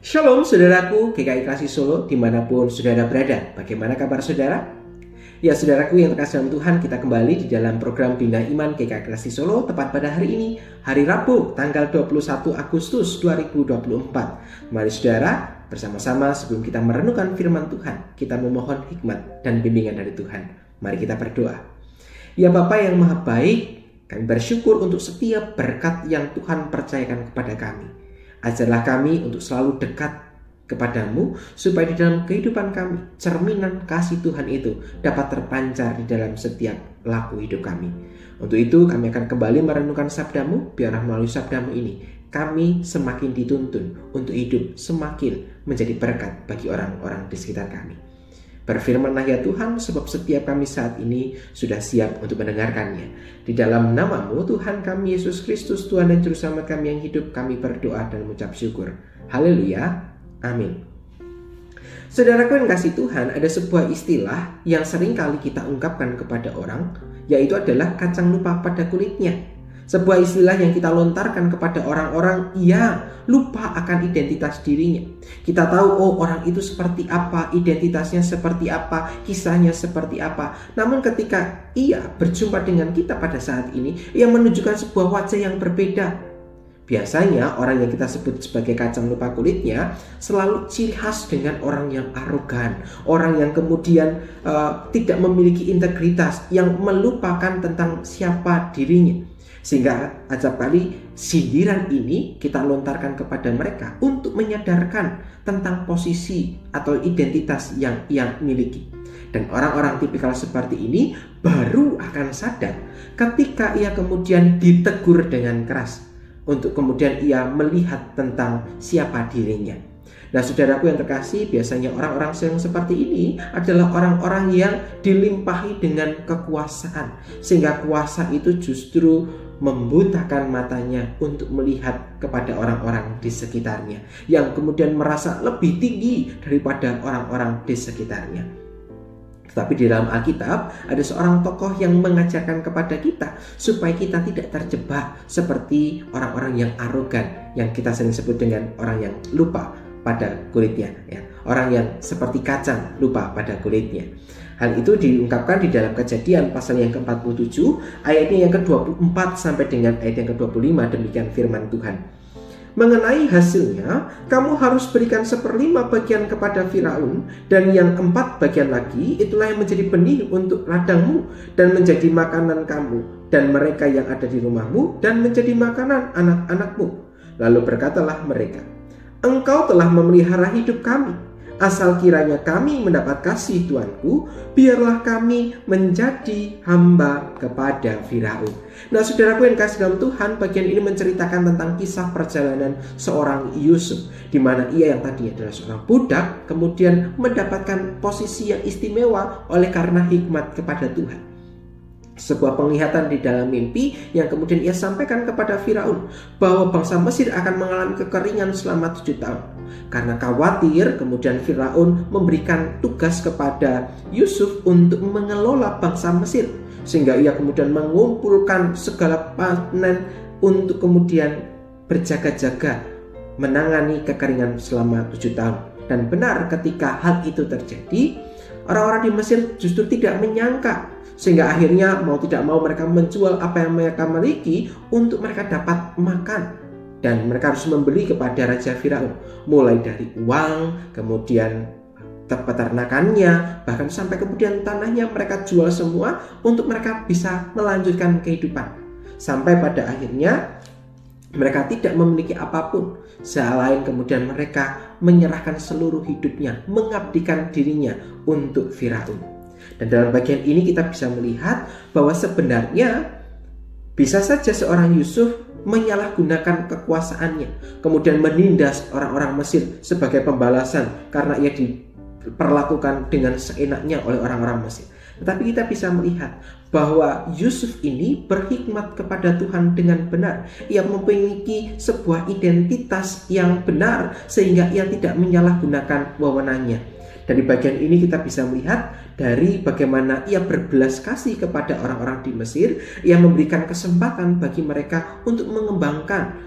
Shalom saudaraku GKI Kasih Solo dimanapun saudara berada. Bagaimana kabar saudara? Ya saudaraku yang terkasih dalam Tuhan, kita kembali di dalam program Bina Iman GKI Kasih Solo tepat pada hari ini, hari Rabu tanggal 21 Agustus 2024. Mari saudara bersama-sama sebelum kita merenungkan firman Tuhan, kita memohon hikmat dan bimbingan dari Tuhan. Mari kita berdoa. Ya Bapa yang Maha Baik, kami bersyukur untuk setiap berkat yang Tuhan percayakan kepada kami. Ajarlah kami untuk selalu dekat kepadamu, supaya di dalam kehidupan kami, cerminan kasih Tuhan itu dapat terpancar di dalam setiap laku hidup kami. Untuk itu kami akan kembali merenungkan sabdamu, biarlah melalui sabdamu ini kami semakin dituntun untuk hidup semakin menjadi berkat bagi orang-orang di sekitar kami. Berfirmanlah ya Tuhan, sebab setiap kami saat ini sudah siap untuk mendengarkannya. Di dalam nama-Mu Tuhan kami Yesus Kristus, Tuhan dan Juru Selamat kami yang hidup, kami berdoa dan mengucap syukur. Haleluya, amin. Saudaraku yang kasih Tuhan, ada sebuah istilah yang sering kali kita ungkapkan kepada orang, yaitu adalah kacang lupa pada kulitnya. Sebuah istilah yang kita lontarkan kepada orang-orang yang lupa akan identitas dirinya. Kita tahu, oh orang itu seperti apa, identitasnya seperti apa, kisahnya seperti apa. Namun ketika ia berjumpa dengan kita pada saat ini, ia menunjukkan sebuah wajah yang berbeda. Biasanya orang yang kita sebut sebagai kacang lupa kulitnya selalu ciri khas dengan orang yang arogan, orang yang kemudian tidak memiliki integritas, yang melupakan tentang siapa dirinya. Sehingga acap kali sindiran ini kita lontarkan kepada mereka untuk menyadarkan tentang posisi atau identitas yang ia miliki. Dan orang-orang tipikal seperti ini baru akan sadar ketika ia kemudian ditegur dengan keras, untuk kemudian ia melihat tentang siapa dirinya. Nah saudaraku yang terkasih, biasanya orang-orang yang seperti ini adalah orang-orang yang dilimpahi dengan kekuasaan, sehingga kuasa itu justru membutakan matanya untuk melihat kepada orang-orang di sekitarnya, yang kemudian merasa lebih tinggi daripada orang-orang di sekitarnya. Tetapi di dalam Alkitab ada seorang tokoh yang mengajarkan kepada kita supaya kita tidak terjebak seperti orang-orang yang arogan, yang kita sering sebut dengan orang yang lupa pada kulitnya, ya. Orang yang seperti kacang lupa pada kulitnya. Hal itu diungkapkan di dalam Kejadian pasal yang ke-47 ayatnya yang ke-24 sampai dengan ayat yang ke-25. Demikian firman Tuhan. Mengenai hasilnya, kamu harus berikan 1/5 bagian kepada Firaun, dan yang 4 bagian lagi itulah yang menjadi benih untuk ladangmu dan menjadi makanan kamu dan mereka yang ada di rumahmu, dan menjadi makanan anak-anakmu. Lalu berkatalah mereka, engkau telah memelihara hidup kami. Asal kiranya kami mendapat kasih Tuanku, biarlah kami menjadi hamba kepada Firaun. Nah saudaraku yang kasih dalam Tuhan, bagian ini menceritakan tentang kisah perjalanan seorang Yusuf, di mana ia yang tadi adalah seorang budak, kemudian mendapatkan posisi yang istimewa oleh karena hikmat kepada Tuhan. Sebuah penglihatan di dalam mimpi yang kemudian ia sampaikan kepada Firaun, bahwa bangsa Mesir akan mengalami kekeringan selama 7 tahun. Karena khawatir, kemudian Firaun memberikan tugas kepada Yusuf untuk mengelola bangsa Mesir, sehingga ia kemudian mengumpulkan segala panen untuk kemudian berjaga-jaga menangani kekeringan selama 7 tahun. Dan benar, ketika hal itu terjadi, orang-orang di Mesir justru tidak menyangka, sehingga akhirnya mau tidak mau mereka menjual apa yang mereka miliki untuk mereka dapat makan. Dan mereka harus membeli kepada Raja Firaun, mulai dari uang, kemudian peternakannya, bahkan sampai kemudian tanahnya mereka jual semua untuk mereka bisa melanjutkan kehidupan. Sampai pada akhirnya mereka tidak memiliki apapun selain kemudian mereka menyerahkan seluruh hidupnya, mengabdikan dirinya untuk Firaun. Dan dalam bagian ini kita bisa melihat bahwa sebenarnya bisa saja seorang Yusuf menyalahgunakan kekuasaannya, kemudian menindas orang-orang Mesir sebagai pembalasan karena ia diperlakukan dengan seenaknya oleh orang-orang Mesir. Tetapi kita bisa melihat bahwa Yusuf ini berhikmat kepada Tuhan dengan benar. Ia memiliki sebuah identitas yang benar sehingga ia tidak menyalahgunakan wewenangnya. Dari bagian ini kita bisa melihat dari bagaimana ia berbelas kasih kepada orang-orang di Mesir. Ia memberikan kesempatan bagi mereka untuk mengembangkan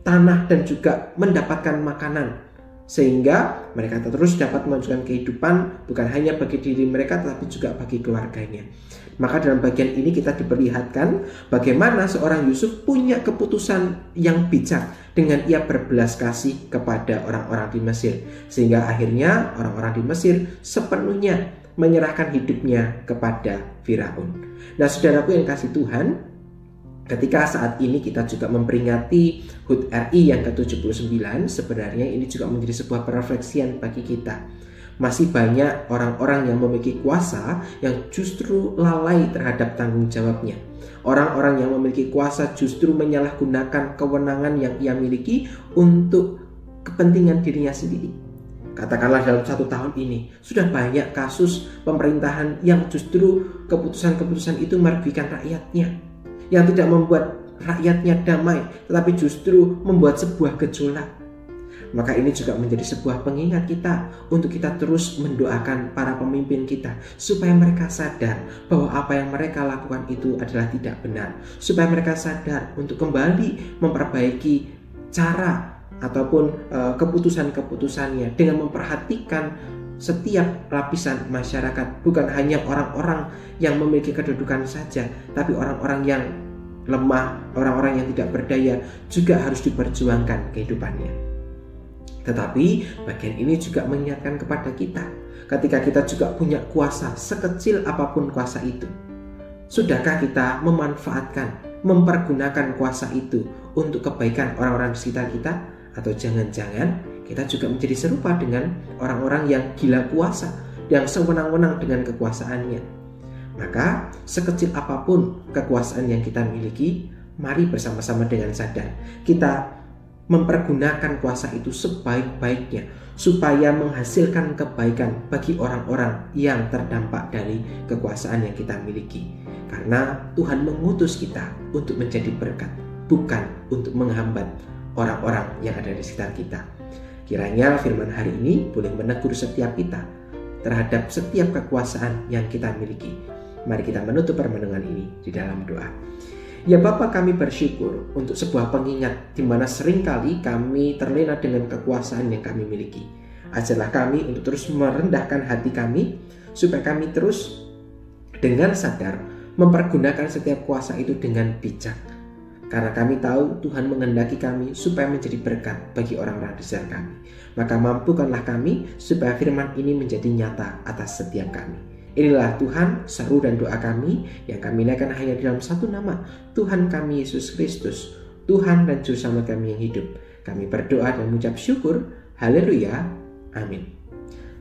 tanah dan juga mendapatkan makanan sehingga mereka terus dapat melanjutkan kehidupan bukan hanya bagi diri mereka tetapi juga bagi keluarganya. Maka dalam bagian ini kita diperlihatkan bagaimana seorang Yusuf punya keputusan yang bijak dengan ia berbelas kasih kepada orang-orang di Mesir, sehingga akhirnya orang-orang di Mesir sepenuhnya menyerahkan hidupnya kepada Firaun. Nah, saudaraku yang kasih Tuhan, ketika saat ini kita juga memperingati HUT RI yang ke-79, sebenarnya ini juga menjadi sebuah perefleksian bagi kita. Masih banyak orang-orang yang memiliki kuasa yang justru lalai terhadap tanggung jawabnya. Orang-orang yang memiliki kuasa justru menyalahgunakan kewenangan yang ia miliki untuk kepentingan dirinya sendiri. Katakanlah dalam 1 tahun ini sudah banyak kasus pemerintahan yang justru keputusan-keputusan itu merugikan rakyatnya, yang tidak membuat rakyatnya damai, tetapi justru membuat sebuah gejolak. Maka ini juga menjadi sebuah pengingat kita untuk kita terus mendoakan para pemimpin kita supaya mereka sadar bahwa apa yang mereka lakukan itu adalah tidak benar, supaya mereka sadar untuk kembali memperbaiki cara ataupun keputusan-keputusannya dengan memperhatikan setiap lapisan masyarakat, bukan hanya orang-orang yang memiliki kedudukan saja, tapi orang-orang yang lemah, orang-orang yang tidak berdaya juga harus diperjuangkan kehidupannya. Tetapi bagian ini juga mengingatkan kepada kita, ketika kita juga punya kuasa sekecil apapun kuasa itu, sudahkah kita memanfaatkan, mempergunakan kuasa itu untuk kebaikan orang-orang di sekitar kita? Atau jangan-jangan kita juga menjadi serupa dengan orang-orang yang gila kuasa, yang sewenang-wenang dengan kekuasaannya. Maka sekecil apapun kekuasaan yang kita miliki, mari bersama-sama dengan sadar kita mempergunakan kuasa itu sebaik-baiknya supaya menghasilkan kebaikan bagi orang-orang yang terdampak dari kekuasaan yang kita miliki. Karena Tuhan mengutus kita untuk menjadi berkat, bukan untuk menghambat orang-orang yang ada di sekitar kita. Kiranya firman hari ini boleh menegur setiap kita terhadap setiap kekuasaan yang kita miliki. Mari kita menutup permenungan ini di dalam doa. Ya Bapa, kami bersyukur untuk sebuah pengingat di mana seringkali kami terlena dengan kekuasaan yang kami miliki. Ajarlah kami untuk terus merendahkan hati kami supaya kami terus dengan sadar mempergunakan setiap kuasa itu dengan bijak. Karena kami tahu Tuhan menghendaki kami supaya menjadi berkat bagi orang-orang di sekitar kami. Maka mampukanlah kami supaya firman ini menjadi nyata atas setiap kami. Inilah Tuhan seru dan doa kami yang kami naikkan hanya dalam satu nama, Tuhan kami Yesus Kristus, Tuhan dan Juru Selamat kami yang hidup. Kami berdoa dan mengucap syukur. Haleluya. Amin.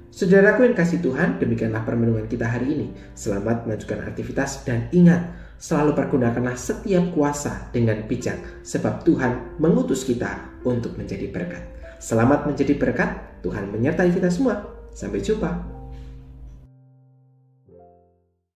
Saudaraku yang kasih Tuhan, demikianlah permenungan kita hari ini. Selamat melanjutkan aktivitas dan ingat, selalu pergunakanlah setiap kuasa dengan bijak, sebab Tuhan mengutus kita untuk menjadi berkat. Selamat menjadi berkat, Tuhan menyertai kita semua. Sampai jumpa.